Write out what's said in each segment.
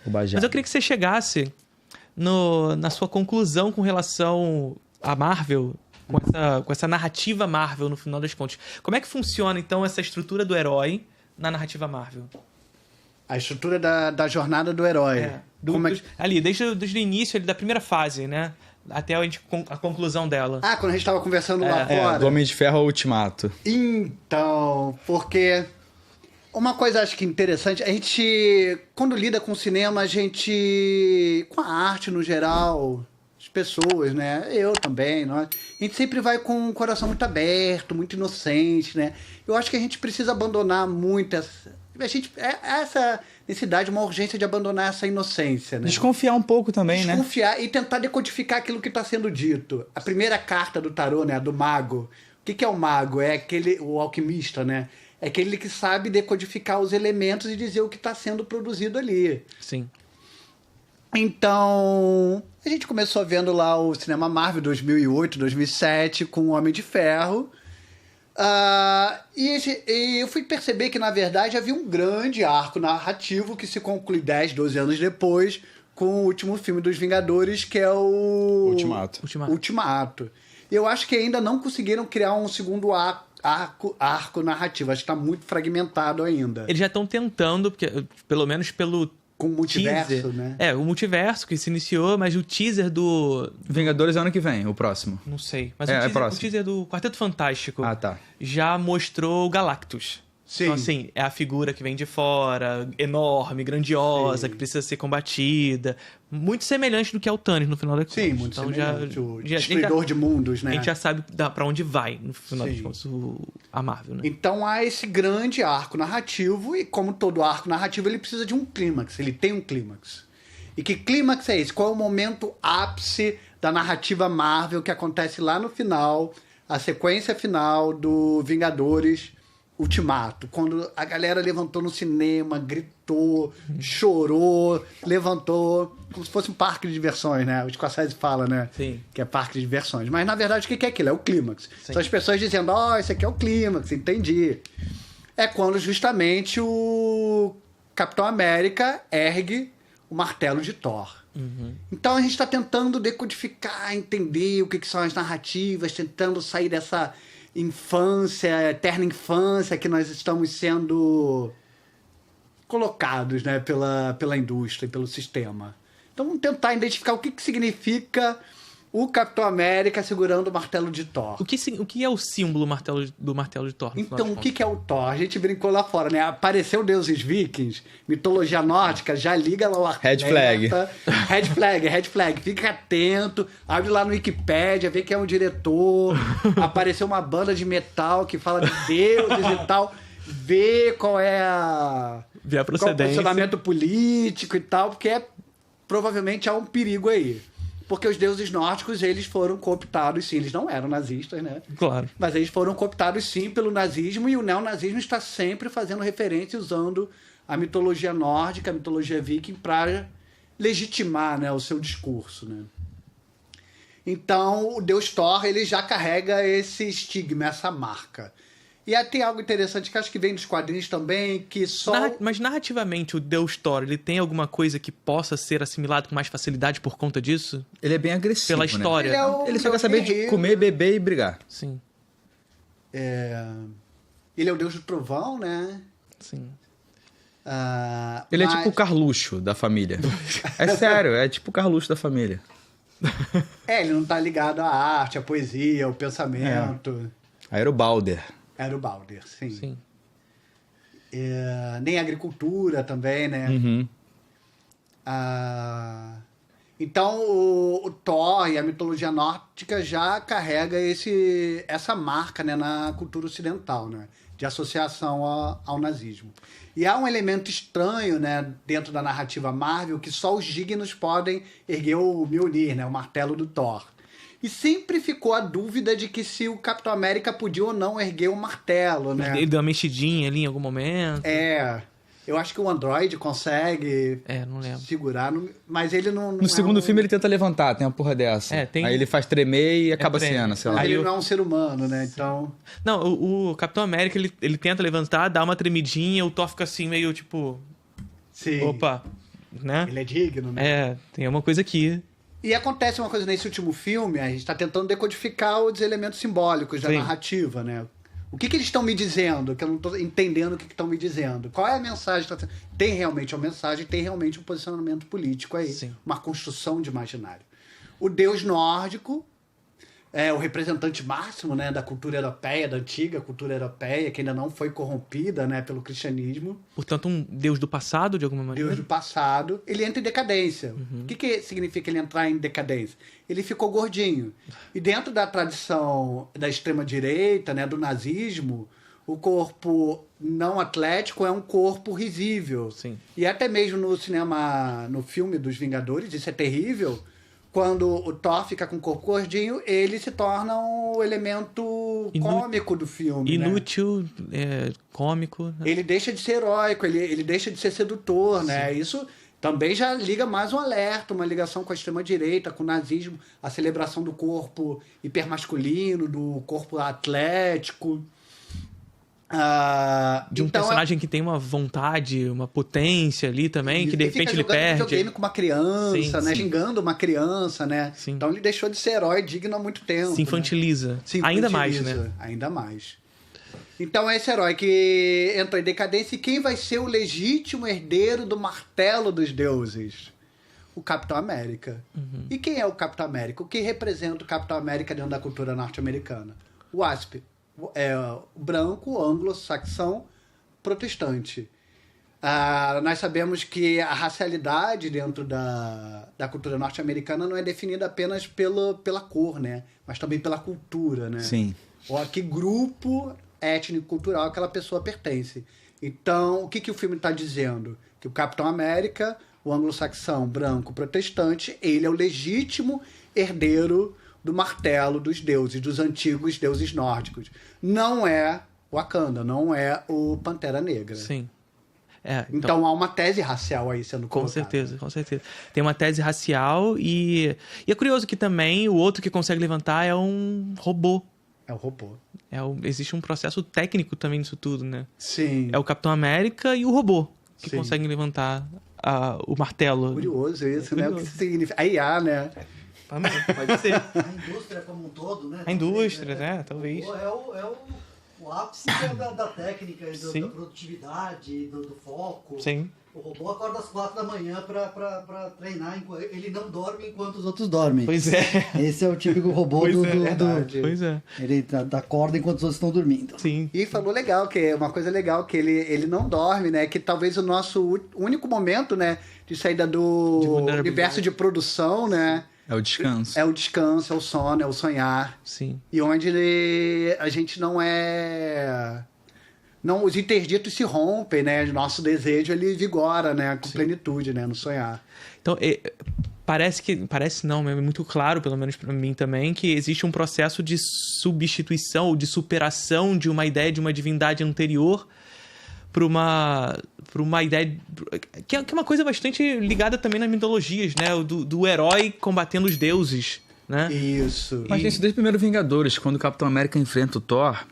Mas eu queria que você chegasse na sua conclusão com relação à Marvel, com essa narrativa Marvel, no final das contas. Como é que funciona, então, essa estrutura do herói na narrativa Marvel? A estrutura da jornada do herói. Ali, desde o início da primeira fase, né? Até a conclusão dela. Quando a gente estava conversando lá fora. Do Homem de Ferro ao Ultimato. Então, porque uma coisa acho que interessante, a gente, quando lida com cinema, a gente, com a arte no geral, as pessoas, né? Eu também, a gente sempre vai com o coração muito aberto, muito inocente, né? Eu acho que a gente precisa abandonar muito essa necessidade, uma urgência de abandonar essa inocência, né? Desconfiar um pouco também, né? Desconfiar e tentar decodificar aquilo que está sendo dito. A primeira carta do tarô, né, do mago. O que é o mago? É o alquimista, né? É aquele que sabe decodificar os elementos e dizer o que está sendo produzido ali. Sim. Então, a gente começou vendo lá o cinema Marvel 2008, 2007, com o Homem de Ferro. E eu fui perceber que, na verdade, havia um grande arco narrativo que se conclui 10, 12 anos depois com o último filme dos Vingadores, que é o Ultimato. E eu acho que ainda não conseguiram criar um segundo arco narrativo. Acho que está muito fragmentado ainda. Eles já estão tentando, porque, pelo menos pelo com o multiverso, teaser, né? O multiverso que se iniciou, mas o teaser do... Vingadores é ano que vem, o próximo. Não sei. Mas o teaser do Quarteto Fantástico já mostrou o Galactus. Sim. Então, assim, é a figura que vem de fora, enorme, grandiosa, que precisa ser combatida. Muito semelhante do que é o Thanos, no final da contas. Sim, muito semelhante. O destruidor de mundos, né? A gente já sabe pra onde vai, no final das contas, a Marvel, né? Então há esse grande arco narrativo e, como todo arco narrativo, ele precisa de um clímax. Ele tem um clímax. E que clímax é esse? Qual é o momento ápice da narrativa Marvel que acontece lá no final, a sequência final do Vingadores Ultimato, quando a galera levantou no cinema, gritou, chorou, levantou, como se fosse um parque de diversões, né? O Scorsese fala, né? Sim. Que é parque de diversões. Mas, na verdade, o que é aquilo? É o clímax. São as pessoas dizendo, isso aqui é o clímax, entendi. É quando, justamente, o Capitão América ergue o martelo de Thor. Uhum. Então, a gente está tentando decodificar, entender o que são as narrativas, tentando sair dessa infância, eterna infância que nós estamos sendo colocados, né, pela indústria e pelo sistema. Então vamos tentar identificar o que significa o Capitão América segurando o martelo de Thor. O que é o símbolo do martelo de Thor? Então, o que é o Thor? A gente brincou lá fora, né? Apareceu deuses vikings, mitologia nórdica, já liga lá o Red flag. Red flag. Fica atento, abre lá no Wikipédia, vê quem é o diretor. Apareceu uma banda de metal que fala de deuses e tal. Vê qual é Vê a procedência. qual é o posicionamento político e tal, porque provavelmente há um perigo aí. Porque os deuses nórdicos, eles foram cooptados, sim. Eles não eram nazistas, né? Claro. Mas eles foram cooptados, sim, pelo nazismo. E o neonazismo está sempre fazendo referência, usando a mitologia nórdica, a mitologia viking, para legitimar, né, o seu discurso, né? Então, o deus Thor, ele já carrega esse estigma, essa marca. E aí tem algo interessante que acho que vem dos quadrinhos também, que só... Mas narrativamente, o deus Thor, ele tem alguma coisa que possa ser assimilado com mais facilidade por conta disso? Ele é bem agressivo, pela história. Né? Ele só quer saber de comer, beber e brigar. Sim. Ele é o deus do trovão, né? Sim. Ele é tipo o Carluxo da família. É sério, é tipo o Carluxo da família. Ele não tá ligado à arte, à poesia, ao pensamento. Era o Balder. Era o Balder, sim. Nem a agricultura também, né? Uhum. Então, o Thor e a mitologia nórdica já carrega essa marca, né, na cultura ocidental, né? De associação ao nazismo. E há um elemento estranho, né, dentro da narrativa Marvel, que só os dignos podem erguer o Mjolnir, né, o martelo do Thor. E sempre ficou a dúvida de que se o Capitão América podia ou não erguer o martelo, né? Ele deu uma mexidinha ali em algum momento. Eu acho que o Android consegue não lembro. segurar, mas ele não no segundo filme ele tenta levantar, tem uma porra dessa. Aí ele faz tremer e acaba a cena, sei lá. Aí ele não é um ser humano, né? Então... Não, o Capitão América, ele tenta levantar, dá uma tremidinha, o Thor fica assim meio tipo... Sim. Opa, né? Ele é digno, né? Tem uma coisa aqui. E acontece uma coisa nesse último filme, a gente está tentando decodificar os elementos simbólicos da narrativa, né? O que eles estão me dizendo? Que eu não estou entendendo o que estão me dizendo. Qual é a mensagem? Tem realmente uma mensagem, tem realmente um posicionamento político aí. Sim. Uma construção de imaginário. O deus nórdico é o representante máximo, né, da cultura europeia, da antiga cultura europeia, que ainda não foi corrompida, né, pelo cristianismo. Portanto, um deus do passado, de alguma maneira? Deus do passado. Ele entra em decadência. O que significa ele entrar em decadência? Ele ficou gordinho. E dentro da tradição da extrema-direita, né, do nazismo, o corpo não atlético é um corpo risível. Sim. E até mesmo no cinema, no filme dos Vingadores, isso é terrível. Quando o Thor fica com o corpo gordinho, ele se torna um elemento cômico do filme. Inútil, cômico. Né? Ele deixa de ser heróico, ele deixa de ser sedutor, né? Isso também já liga mais um alerta, uma ligação com a extrema-direita, com o nazismo, a celebração do corpo hipermasculino, do corpo atlético. De um personagem que tem uma vontade, uma potência ali também, que de repente ele perde. Videogame com uma criança, né? Xingando uma criança, né? Sim. Então ele deixou de ser herói digno há muito tempo. Se infantiliza. Né? Ainda mais, né? Ainda mais. Então é esse herói que entrou em decadência. E quem vai ser o legítimo herdeiro do martelo dos deuses? O Capitão América. E quem é o Capitão América? O que representa o Capitão América dentro da cultura norte-americana? O Wasp. É branco, anglo-saxão, protestante. Nós sabemos que a racialidade dentro da cultura norte-americana não é definida apenas pela cor, né? Mas também pela cultura, né? Sim. Ou a que grupo étnico-cultural aquela pessoa pertence. Então, o que o filme está dizendo? Que o Capitão América, o anglo-saxão, branco, protestante, ele é o legítimo herdeiro do martelo dos deuses, dos antigos deuses nórdicos. Não é Wakanda, não é o Pantera Negra. Sim. Então há uma tese racial aí sendo colocada. Com certeza. Tem uma tese racial e é curioso que também o outro que consegue levantar é um robô. É o robô. Existe um processo técnico também nisso tudo, né? Sim. É o Capitão América e o robô que conseguem levantar o martelo. Curioso isso, né? O que significa? A IA, né? Pode ser. A indústria como um todo, né? A indústria, né? Talvez. É o ápice da técnica, da produtividade, do foco. Sim. O robô acorda às 4 da manhã pra treinar. Ele não dorme enquanto os outros dormem. Pois é. Esse é o típico robô Pois é. Ele acorda enquanto os outros estão dormindo. Sim. E falou legal, que é uma coisa legal, que ele não dorme, né? Que talvez o nosso único momento, né? De saída do universo de produção, né? É o descanso. É o descanso, é o sono, é o sonhar. Sim. E onde a gente não é... Não, os interditos se rompem, né? O nosso desejo, ele vigora, né? Com plenitude, né? No sonhar. Então, parece não, é muito claro, pelo menos para mim também, que existe um processo de substituição ou de superação de uma ideia de uma divindade anterior para uma ideia que é uma coisa bastante ligada também nas mitologias, né? Do herói combatendo os deuses, né? Isso. Mas isso desde o primeiro Vingadores, quando o Capitão América enfrenta o Thor,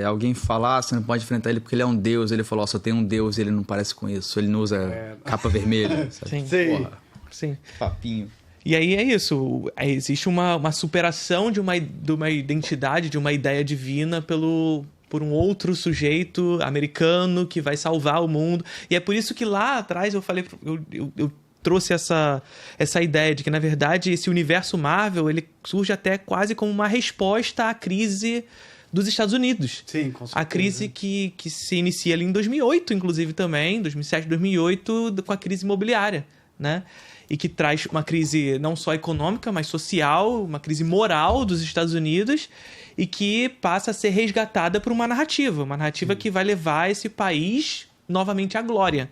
alguém fala, você não pode enfrentar ele porque ele é um deus. Ele falou, só tem um deus e ele não parece com isso. Ele não usa capa vermelha. Sabe? Sim. Porra. Sim. Papinho. E aí é isso. Existe uma superação de uma identidade, de uma ideia divina por um outro sujeito americano que vai salvar o mundo. E é por isso que lá atrás eu falei... Eu trouxe essa ideia de que, na verdade, esse universo Marvel ele surge até quase como uma resposta à crise dos Estados Unidos. Sim, com certeza. A crise que se inicia ali em 2008, inclusive também, 2007, 2008, com a crise imobiliária, né? E que traz uma crise não só econômica, mas social, uma crise moral dos Estados Unidos e que passa a ser resgatada por uma narrativa que vai levar esse país novamente à glória.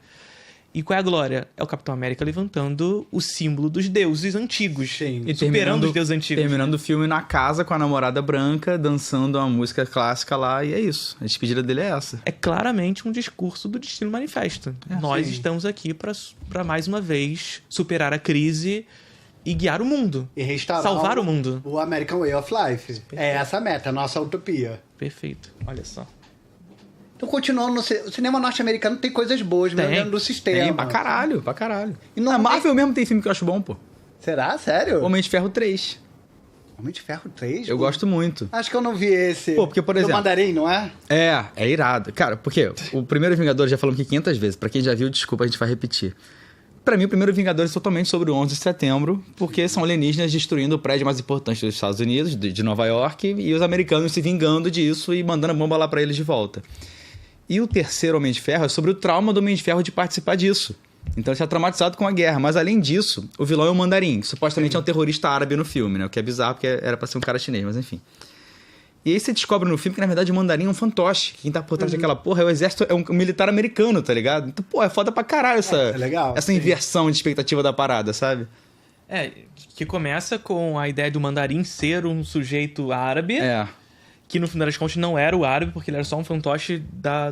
E qual é a glória? É o Capitão América levantando o símbolo dos deuses antigos. Sim. E superando os deuses antigos. Terminando o filme na casa com a namorada branca, dançando uma música clássica lá, e é isso. A despedida dele é essa. É claramente um discurso do Destino Manifesto. Nós estamos aqui para mais uma vez superar a crise e guiar o mundo. E restaurar salvar o mundo. O American Way of Life. É essa a meta, a nossa utopia. Perfeito. Olha só. Então, continuando, o cinema norte-americano tem coisas boas, mesmo dentro do sistema. Tem, pra caralho, pra caralho. E Na Marvel mesmo tem filme que eu acho bom, pô. Será? Sério? Homem de Ferro 3. Homem de Ferro 3? Eu gosto muito. Acho que eu não vi esse. Pô, porque, por exemplo... Do Mandarim, não é? É irado. Cara, porque o primeiro Vingadores já falamos aqui 500 vezes. Pra quem já viu, desculpa, a gente vai repetir. Pra mim, o primeiro Vingadores é totalmente sobre o 11 de setembro, porque são alienígenas destruindo o prédio mais importante dos Estados Unidos, de Nova York, e os americanos se vingando disso e mandando a bomba lá pra eles de volta. E o terceiro Homem de Ferro é sobre o trauma do Homem de Ferro de participar disso. Então ele está traumatizado com a guerra. Mas além disso, o vilão é o Mandarim, que supostamente é um terrorista árabe no filme, né? O que é bizarro, porque era pra ser um cara chinês, mas enfim. E aí você descobre no filme que, na verdade, o Mandarim é um fantoche. Quem tá por trás daquela porra é o exército, é um militar americano, tá ligado? Então, pô, é foda pra caralho essa inversão de expectativa da parada, sabe? Que começa com a ideia do Mandarim ser um sujeito árabe. Que no final das contas não era o árabe, porque ele era só um fantoche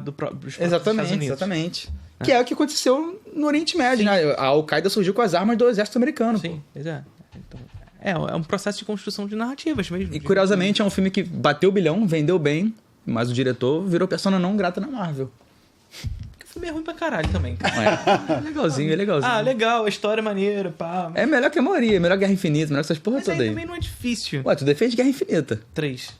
dos próprios Estados Unidos. Exatamente. Que é o que aconteceu no Oriente Médio, né? A Al-Qaeda surgiu com as armas do exército americano. Sim, pois é. Então, é um processo de construção de narrativas mesmo. E curiosamente é um filme que bateu o bilhão, vendeu bem, mas o diretor virou persona não grata na Marvel. O filme é ruim pra caralho também, cara. É legalzinho. Ah, legal, a história é maneira, pá. É melhor que a maioria, melhor Guerra Infinita, melhor que essas porra mas toda aí. também não é difícil. Ué, tu defende Guerra Infinita. 3.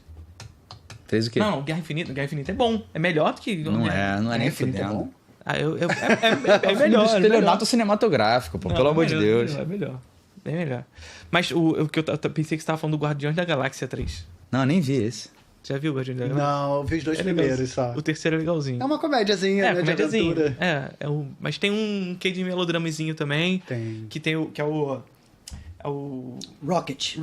3 o quê? Não, Guerra Infinita é bom. É melhor do que... Não é nem fudendo. É melhor. Estelionato cinematográfico, pô, pelo amor de Deus. É melhor. Bem melhor. Mas o que eu pensei que você tava falando do Guardiões da Galáxia 3. Não, nem vi esse. Já viu o Guardiões da Galáxia? Não, eu vi os dois primeiros só. O terceiro é legalzinho. É uma comédiazinha, né, de aventura. Mas tem um quê de melodramazinho também. Tem. Que é o Rocket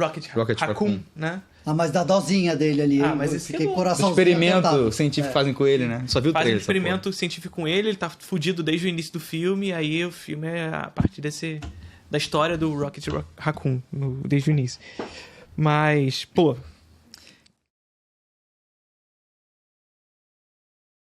Raccoon, né? Ah, mas dá dozinha dele ali. Mas eu esse fiquei é bom. coraçãozinho Experimento apertado. científico fazem com ele, né? Só viu o Fazem trailer. um experimento científico com ele tá fudido desde o início do filme, aí o filme é a partir da história do Rocket Raccoon, desde o início. Mas, pô,